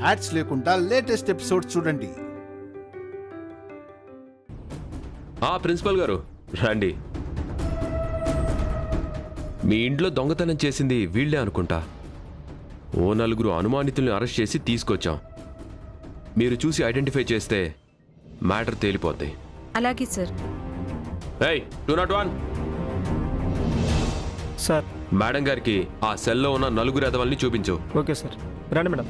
Ads లేకుండా latest episodes చూడండి. Principal గారు రండి. మీ ఇంట్లో దొంగతనం చేసింది వీళ్లే అనుకుంటా. ఓ 4 అనుమానితుల్ని అరెస్ట్ చేసి తీసుకొచ్చాం. మీరు చూసి ఐడెంటిఫై చేస్తే మ్యాటర్ తేలిపోద్ది. అలాగే సార్. 201 సార్. మేడం గారికి ఆ సెల్లో ఉన్న 4 ఎదవల్ని చూపించు. Okay sir. రండి మేడం.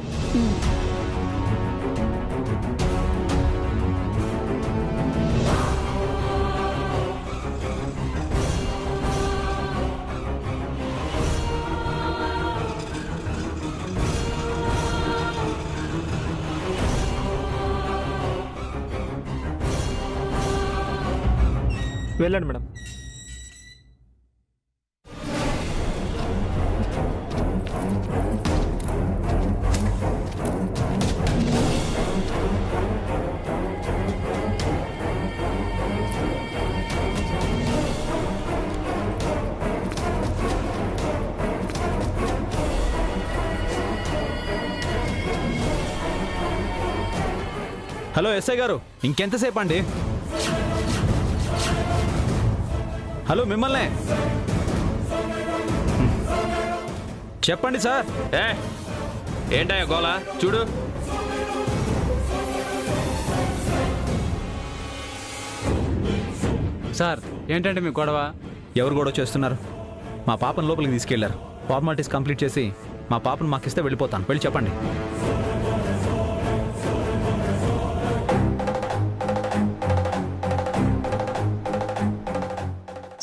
వెళ్ళండి మేడం. హలో ఎస్ఐ గారు, ఇంకెంతసేపు అండి? హలో మిమ్మల్నే. చెప్పండి సార్. ఏంటయ్యా గోలా? చూడు. సార్ ఏంటంటే మీ గొడవ? ఎవరు గొడవ చేస్తున్నారు? మా పాపను లోపలికి తీసుకెళ్లారు. ఫార్మాలిటీస్ కంప్లీట్ చేసి మా పాపను మాకిస్తే వెళ్ళిపోతాను. వెళ్ళి చెప్పండి.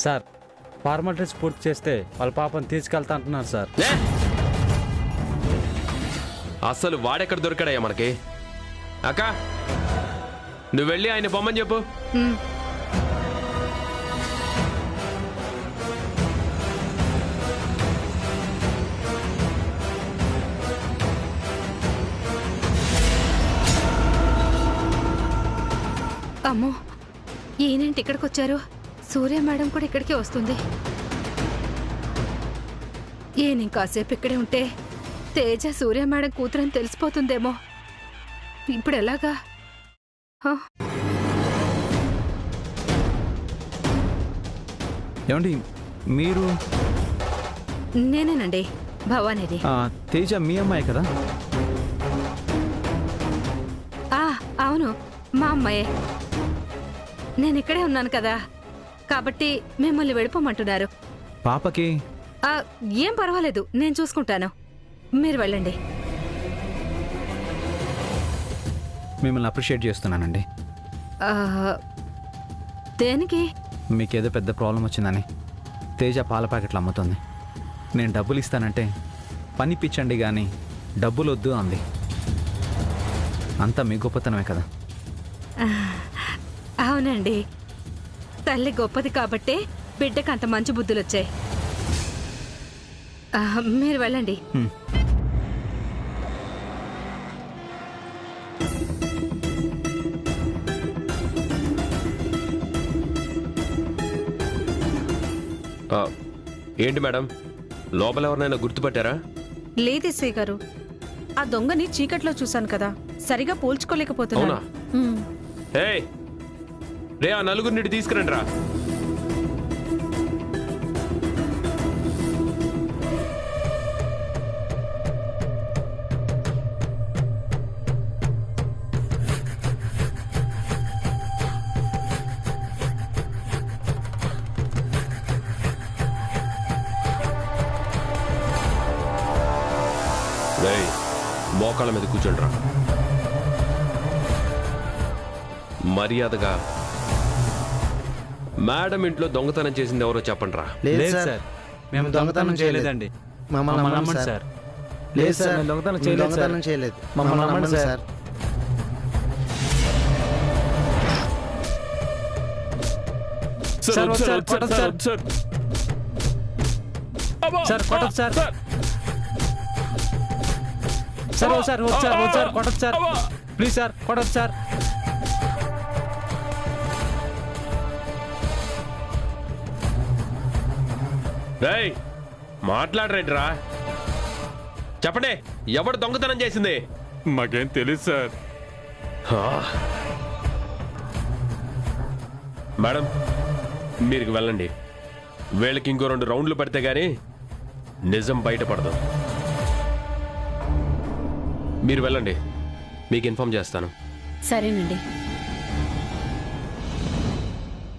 సార్ ఫార్మాలిటీస్ పూర్తి చేస్తే వాళ్ళ పాపను తీసుకెళ్తా అంటున్నారు సార్. అసలు వాడెక్కడ దొరికాడయ్యా మనకి? అక్క, నువ్వు వెళ్ళి ఆయన పొమ్మని చెప్పు. అమ్మో, ఈయనేంటి ఇక్కడికి వచ్చారు? సూర్య మేడం కూడా ఇక్కడికే వస్తుంది. ఈయన ఇంకాసేపు ఇక్కడే ఉంటే తేజ సూర్య మేడం కూతురని తెలిసిపోతుందేమో. ఇప్పుడు ఎలాగా? ఏమండి మీరు? నేనేనండి, భవానీది. తేజ మీ అమ్మాయి కదా? అవును, మా అమ్మాయే. నేను ఇక్కడే ఉన్నాను కదా, కాబట్టి మిమ్మల్ని వెళ్ళిపోమంటున్నారు. పాపకి ఏం పర్వాలేదు, నేను చూసుకుంటాను. మీరు వెళ్ళండి. మిమ్మల్ని అప్రిషియేట్ చేస్తున్నానండి. దేనికి? మీకేదో పెద్ద ప్రాబ్లం వచ్చిందని తేజ పాల ప్యాకెట్లు అమ్ముతుంది. నేను డబ్బులు ఇస్తానంటే పని పిచ్చండి కానీ డబ్బులు వద్దు అంది. అంతా మీ గొప్పతనమే కదా? అవునండి, తల్లి గొప్పది కాబట్టే బిడ్డకు అంత మంచి బుద్ధులు వచ్చాయి. మీరు వెళ్ళండి. ఏంటి మేడం, లోపల ఎవరినైనా గుర్తుపట్టారా? లేదు ఎస్ఐ గారు, ఆ దొంగని చీకట్లో చూశాను కదా, సరిగా పోల్చుకోలేకపోతున్నా. రే, ఆ 4 తీసుకురండి రా. మోకాళ్ళ మీద కూర్చోండి రా. మర్యాదగా మేడం ఇంట్లో దొంగతనం చేసింది ఎవరో చెప్పండి రా. లేదు సార్, మేము దొంగతనం చేయలేదండి. మమ్మల్ని నమ్మండి సార్. లేదు సార్, మేము దొంగతనం చేయలేదు. మమ్మల్ని నమ్మండి సార్. సార్ కొట్టదు సార్. సార్ కొట్టదు సార్. సార్ సార్ కొట్టదు సార్. ప్లీజ్ సార్, కొట్టదు సార్. మాట్లాడరేట్రా, చెప్పండి, ఎవడు దొంగతనం చేసింది? మాకేం తెలియదు సార్. మేడం మీరు వెళ్ళండి. వీళ్ళకి ఇంకో 2 రౌండ్లు పడితే గానీ నిజం బయటపడదు. మీరు వెళ్ళండి, మీకు ఇన్ఫార్మ్ చేస్తాను. సరేనండి.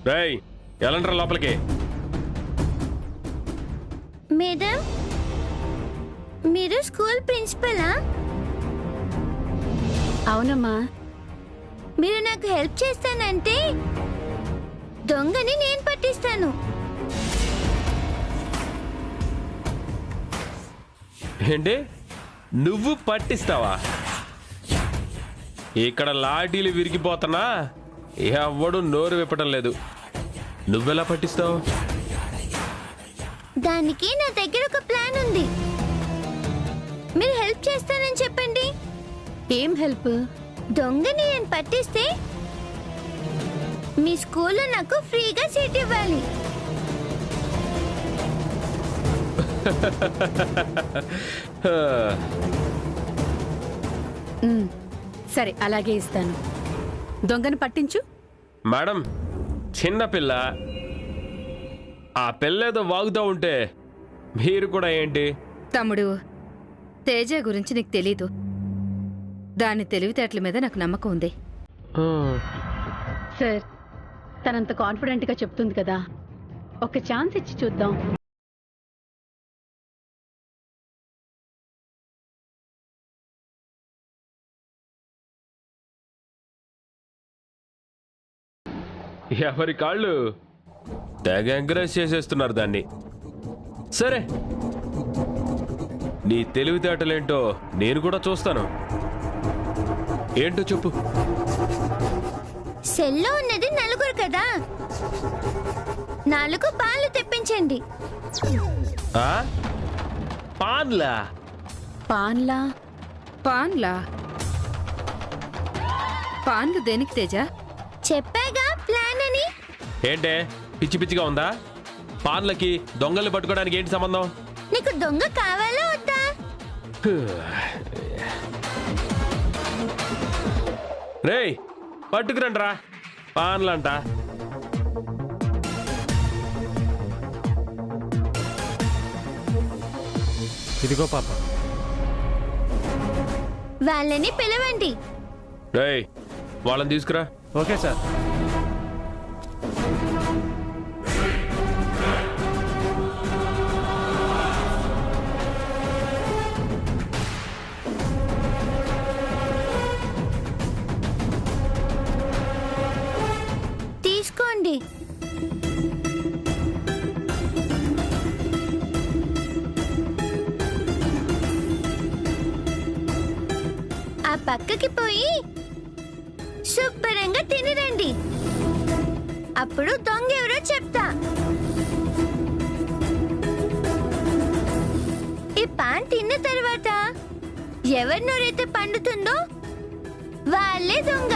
రేయ్ వెళ్ళండ్రా లోపలికి. మేడం, మీరు స్కూల్ ప్రిన్సిపలా? అవునమ్మా. మీరు నాకు హెల్ప్ చేస్తానంటే దొంగని నేను పట్టిస్తాను. ఏంటి నువ్వు పట్టిస్తావా? ఇక్కడ లాఠీలు విరిగిపోతున్నా ఎవడు నోరు విప్పటం లేదు. నువ్వెలా పట్టిస్తావు? దానికి నా దగ్గర ఒక ప్లాన్ ఉంది. మీరు హెల్ప్ చేస్తానని చెప్పండి. ఏం హెల్ప్? దొంగని నేను పట్టిస్తే మీ స్కూల్లో నాకు ఫ్రీగా సీట్ ఇవ్వాలి. సరే, అలాగే ఇస్తాను. దొంగను పట్టించు. మేడం చిన్న పిల్ల, ఆ పిల్లేదో వాగుతూ ఉంటే మీరు కూడా ఏంటి? తమ్ముడు, తేజ గురించి నీకు తెలీదు. దాని తెలివితేటల మీద నాకు నమ్మకం ఉంది. సార్, తనంత కాన్ఫిడెంట్గా చెప్తుంది కదా, ఒక ఛాన్స్ ఇచ్చి చూద్దాం. ఎవరి కాళ్ళు తెగ ఎంకరేజ్ చేసేస్తున్నారు దాన్ని. సరే, నీ తెలివితేటలేంటో నేను కూడా చూస్తాను. ఏంటో చెప్పు. సెల్లో ఉన్నది 4 కదా, 4 పాలు తెప్పించండి. పాన్లా? పాన్లా? పాన్లా? పాన్లు దేనికి తేజ? చెప్పాగా ప్లాన్ అని. ఏంటే పిచ్చి పిచ్చిగా ఉందా? పాన్లకి దొంగల్ని పట్టుకోవడానికి ఏంటి సంబంధం? నీకు దొంగ కావాలా వద్దా? రేయ్ పట్టుకురండ్రా పాన్లంట. ఇదిగో పాప. వాళ్ళని పిలవండి. రేయ్ వాళ్ళని తీసుకురా. Okay sir. తీసుకోండి. ఆ పక్కకి పోయి శుభ్రంగా తినిరండి. అప్పుడు దొంగ ఎవరో చెప్తా. ఈ పాన్ తిన్న తర్వాత ఎవరి నోరైతే పండుతుందో వాళ్ళే దొంగ.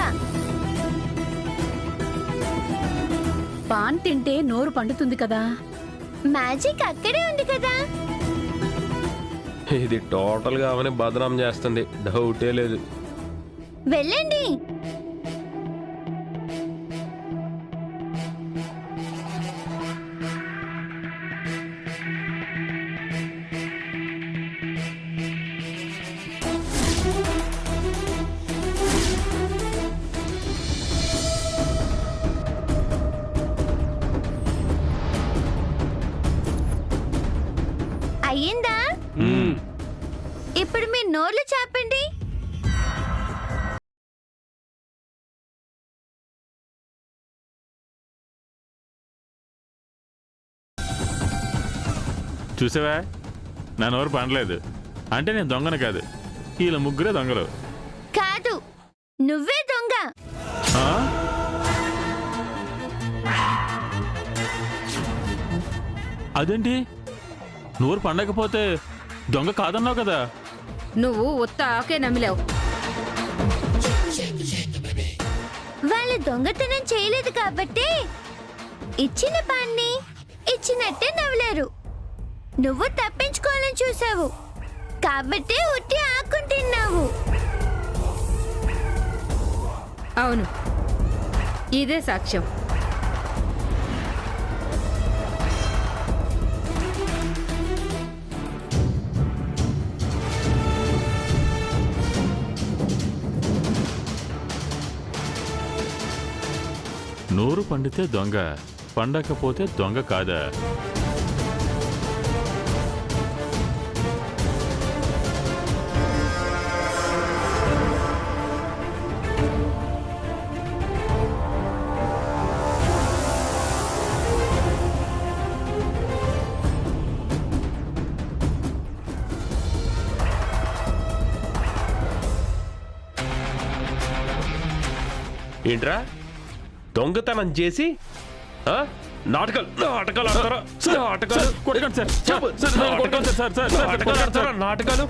పాన్ తింటే నోరు పండుతుంది కదా. మ్యాజిక్ అక్కడే ఉంది కదా. ఇది టోటల్ గా అవని బదనాం చేస్తుంది, డౌటే లేదు. వెళ్ళండి. అయ్యిందా? ఇప్పుడు మీ నోర్లు చాపండి. చూసావా, నా నోరు పండలేదు అంటే నేను దొంగను కాదు, వీళ్ళ ముగ్గురే దొంగలు. కాదు, నువ్వే దొంగ. ఆ? అదేంటి, నోరు పండకపోతే దొంగ కాదన్నావు కదా? నువ్వు ఉత్త ఆకే నమ్మిలావు. వాళ్ళు దొంగతనం చేయలేదు కాబట్టి ఇచ్చిన పాన్ని ఇచ్చినట్టే నవ్వలేరు. నువ్వు తప్పించుకోవాలని చూసావు కాబట్టి ఉట్టి ఆకుని తిన్నావు. అవును, ఇదే సాక్ష్యం. నోరు పండితే దొంగ, పండకపోతే దొంగ కాదా? ఏంట్రా దొంగతనం చేసి నాటకాలు నాటకాలు ఆడతారా? నాటకాలు కొట్టకండి సార్. చెప్పు. సార్, నేను కొట్టను సార్. సార్, సార్, సార్, నాటకాలు ఆడతారా? నాటకాలు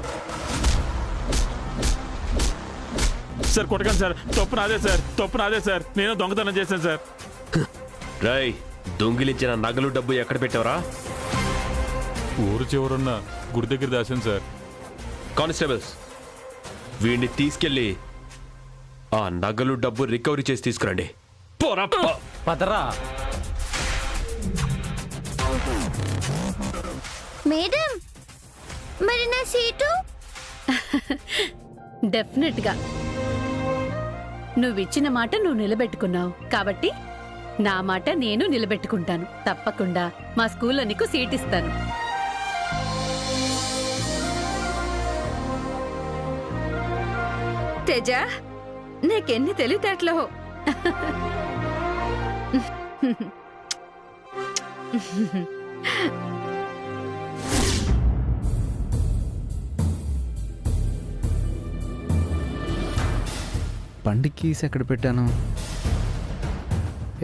సార్ కొట్టకండి సార్. తప్పు నాదే సార్, తప్పు నాదే సార్. నేను దొంగతనం చేశాను సార్. రై, దొంగిలించిన నగలు డబ్బు ఎక్కడ పెట్టావరా? ఊరు చివరున్న గుడి దగ్గర దాశాను సార్. కానిస్టేబుల్స్, వీడిని తీసుకెళ్ళి ఆ నగలు డబ్బు రికవరీ చేసి తీసుకురండి. పోరా, పదరా. మేడం, మరి నా సీటు? డెఫినెట్గా నువ్విచ్చిన మాట నువ్వు నిలబెట్టుకున్నావు కాబట్టి నా మాట నేను నిలబెట్టుకుంటాను. తప్పకుండా మా స్కూల్లో నీకు సీట్ ఇస్తాను. తేజ, నీకెన్ని తెలివితేటలో. బండి కీస్ ఎక్కడ పెట్టాను?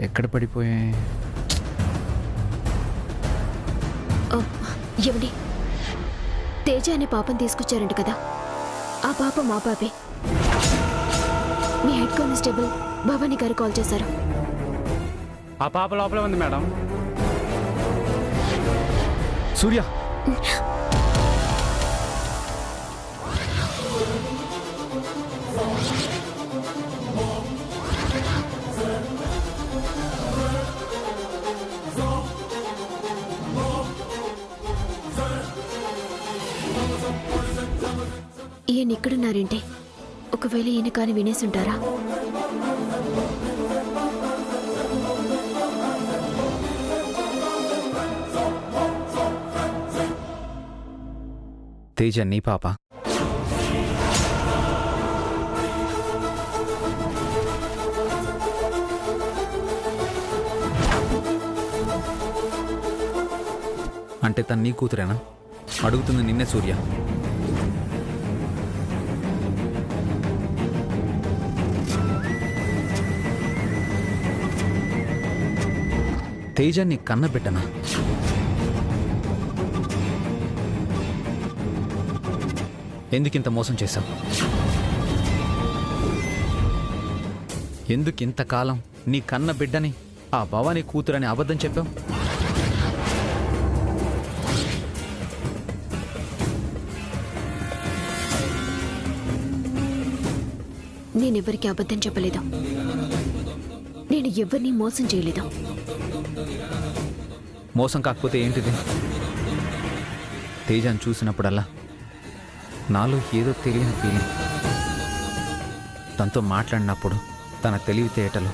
ఎక్కడ పడిపోయాయి? ఏమండి, తేజ అనే పాపని తీసుకొచ్చారంట కదా, ఆ పాప మా పాపే. మీ హెడ్ కానిస్టేబుల్ భవానీ గారు కాల్ చేశారు. ఆ పాప లోపలే ఉంది మేడం. సూర్య, ఈయన ఇక్కడున్నారేంటి? ఒకవేళ ఈయన కాని వినేసుంటారా? తేజ నీ పాప? అంటే తను నీ కూతురేనా? అడుగుతుంది నిన్నే సూర్య. తేజ నీ కన్న బిడ్డనా? ఎందుకింత మోసం చేశావు? ఎందుకింతకాలం నీ కన్న బిడ్డని ఆ భవానీ కూతురని అబద్ధం చెప్పావు? నేనెవరికి అబద్ధం చెప్పలేదు. నేను ఎవరిని మోసం చేయలేదు. మోసం కాకపోతే ఏంటిది? తేజాన్ని చూసినప్పుడల్లా నాలో ఏదో తెలియని ఫీలింగ్. తనతో మాట్లాడినప్పుడు తన తెలివితేటలు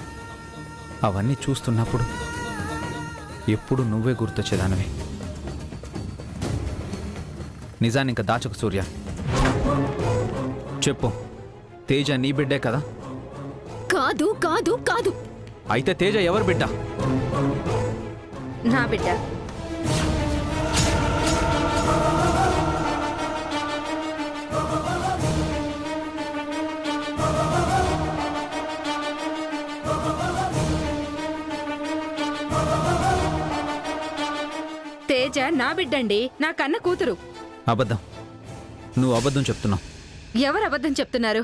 అవన్నీ చూస్తున్నప్పుడు ఎప్పుడు నువ్వే గుర్తొచ్చేదానివి. నిజాన్ని ఇంకా దాచకు సూర్య. చెప్పు, తేజ నీ బిడ్డే కదా? కాదు కాదు కాదు. అయితే తేజ ఎవరు బిడ్డ? నా బిడ్డ. తేజ నా బిడ్డండి, నా కన్న కూతురు. అబద్ధం. నువ్వు అబద్ధం చెప్తున్నావు. ఎవరు అబద్ధం చెప్తున్నారు?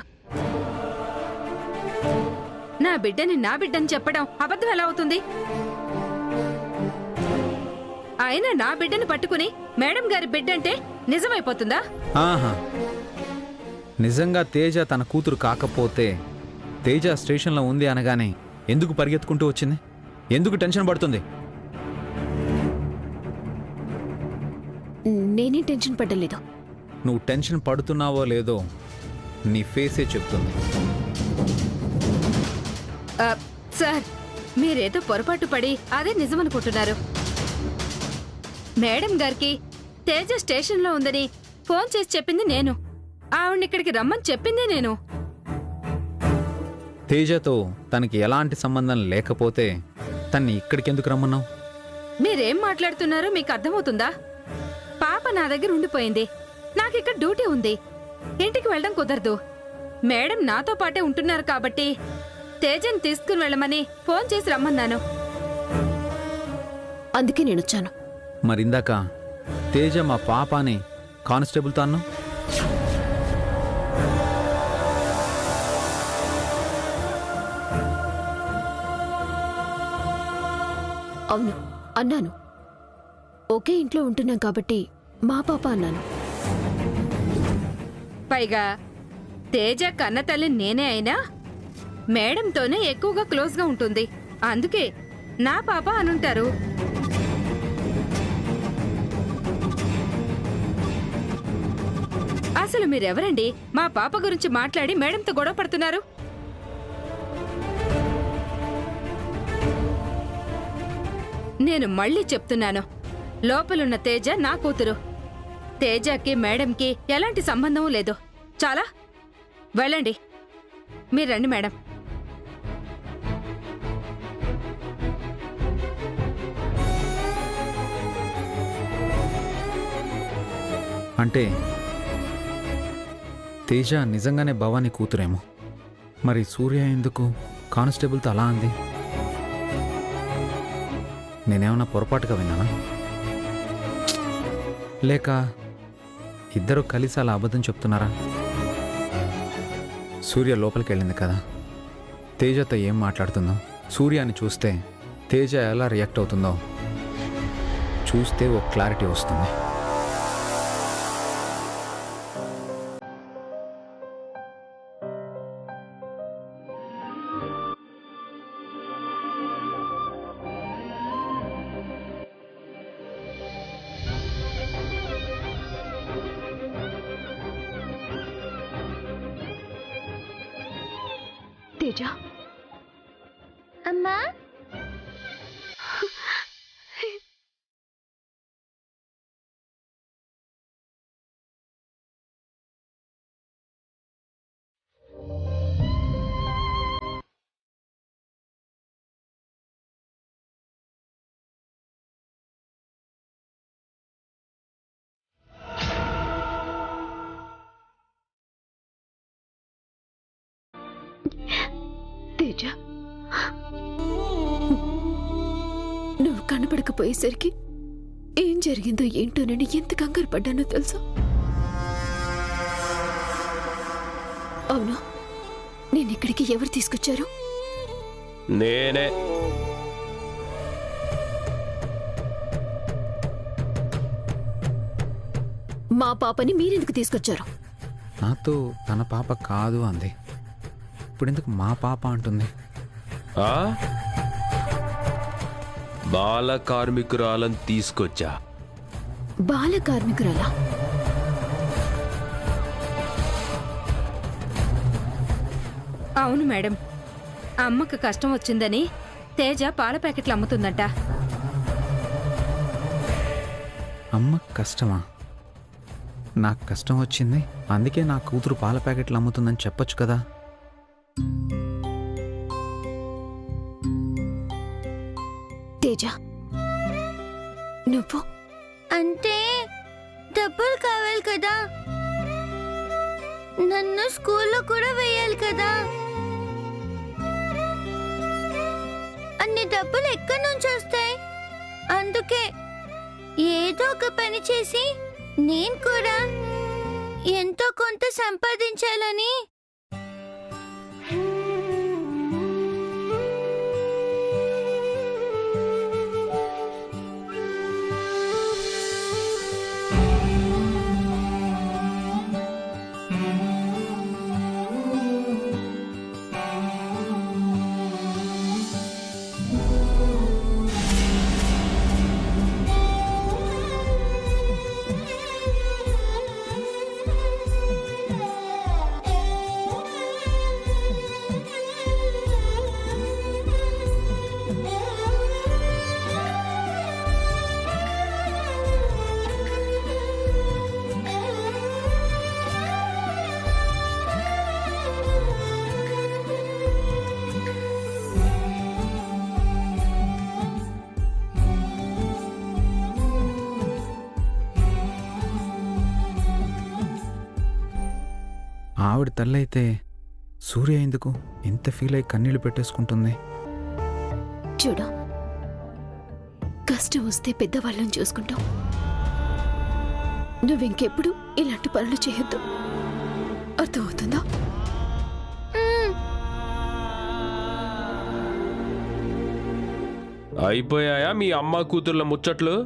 నా బిడ్డని నా బిడ్డని చెప్పడం అబద్ధం ఎలా అవుతుంది? అయినా నా బిడ్డను పట్టుకుని మేడం గారి బిడ్డ అంటే నిజమైపోతుందా? ఆహా, నిజంగా తేజ తన కూతురు కాకపోతే తేజ స్టేషన్లో ఉంది అనగానే ఎందుకు పరిగెత్తుకుంటూ వచ్చింది? ఎందుకు టెన్షన్ పడుతుంది? నేనేం టెన్షన్ పడ్డలేదు. నువ్వు టెన్షన్ పడుతున్నావో లేదో నీ ఫేసే చెప్తుంది. సార్, మీరేదో పొరపాటు పడి అదే నిజమనుకుంటున్నారు. మేడం గారికి తేజ స్టేషన్లో ఉందని ఫోన్ చేసి చెప్పింది నేను. ఆవిడ్ని ఇక్కడికి రమ్మని చెప్పిందే నేను. తేజతో తనకి ఎలాంటి సంబంధం లేకపోతే తన్ని ఇక్కడికి ఎందుకు రమ్మన్నావు? మీరేం మాట్లాడుతున్నారో మీకు అర్థమవుతుందా? పాప నా దగ్గర ఉండిపోయింది. నాకిక్కడ డ్యూటీ ఉంది. ఇంటికి వెళ్ళడం కుదరదు. మేడం నాతో పాటే ఉంటున్నారు కాబట్టి తేజని తీసుకుని వెళ్ళమని ఫోన్ చేసి రమ్మన్నాను. అందుకే నేనొచ్చాను. మరిందాక తేజ మా పాప అని కానిస్టేబుల్తో అన్నావు. అవును అన్నాను. ఒకే ఇంట్లో ఉంటున్నాం కాబట్టి మా పాప అన్నాను. పైగా తేజ కన్న తల్లి నేనే అయినా మేడంతోనే ఎక్కువగా క్లోజ్గా ఉంటుంది. అందుకే నా పాప అనుంటారు. అసలు మీరెవరండి మా పాప గురించి మాట్లాడి మేడంతో గొడవ పడుతున్నారు? నేను మళ్ళీ చెప్తున్నాను, లోపలున్న తేజ నా కూతురు. తేజకి మేడంకి ఎలాంటి సంబంధం లేదు. చాలా వెళ్ళండి. మీరు రండి మేడం. అంటే తేజ నిజంగానే భవానీ కూతురేమో. మరి సూర్య ఎందుకు కానిస్టేబుల్తో అలా అంది? నేనేమన్నా పొరపాటుగా విన్నానా? లేక ఇద్దరు కలిసి అలా అబద్ధం చెప్తున్నారా? సూర్య లోపలికి వెళ్ళింది కదా, తేజతో ఏం మాట్లాడుతుందో, సూర్యాని చూస్తే తేజ ఎలా రియాక్ట్ అవుతుందో చూస్తే ఒక క్లారిటీ వస్తుంది. తేజ అమ్మా, తేజ నువ్వు కనపడకపోయేసరికి ఏం జరిగిందో ఏంటోనని ఎంత కంగారు పడ్డానో తెలుసా? అవును, నేనిక్కడికి ఎవరు తీసుకొచ్చారు? నేనే. మా పాపని మీరెందుకు తీసుకొచ్చారు? నాతో తన పాప కాదు అంది. ఇప్పుడు ఎందుకు మా పాప అంటుంది? ఆ? బాల కార్మికురాలను తీసుకొచ్చా. బాల కార్మికురాలా? అవును మేడం, అమ్మకు కష్టం వచ్చిందని తేజ పాల ప్యాకెట్లు అమ్ముతుందంట. అమ్మ కష్టమా? నాకు కష్టం వచ్చింది, అందుకే నా కూతురు పాల ప్యాకెట్లు అమ్ముతుందని చెప్పొచ్చు కదా. తేజ నువ్వు అంటే డబ్బులు కావాలి కదా, నన్ను స్కూల్లో కూడా వేయాలి కదా. అన్ని డబ్బులు ఎక్కడి నుంచి వస్తాయి? అందుకే ఏదో ఒక పని చేసి నేను కూడా ఎంతో కొంత సంపాదించాలని. ఆవిడ తల్లి అయితే సూర్య ఎందుకు ఇంత ఫీల్ అయి కన్నీళ్లు పెట్టేసుకుంటుంది? చూడు, కష్టం వస్తే పెద్దవాళ్ళని చూసుకుంటాం. నువ్వింకెప్పుడు ఇలాంటి పనులు చేయొద్దు. అర్థమవుతుందా? అయిపోయాయా మీ అమ్మ కూతుర్ల ముచ్చట్లు?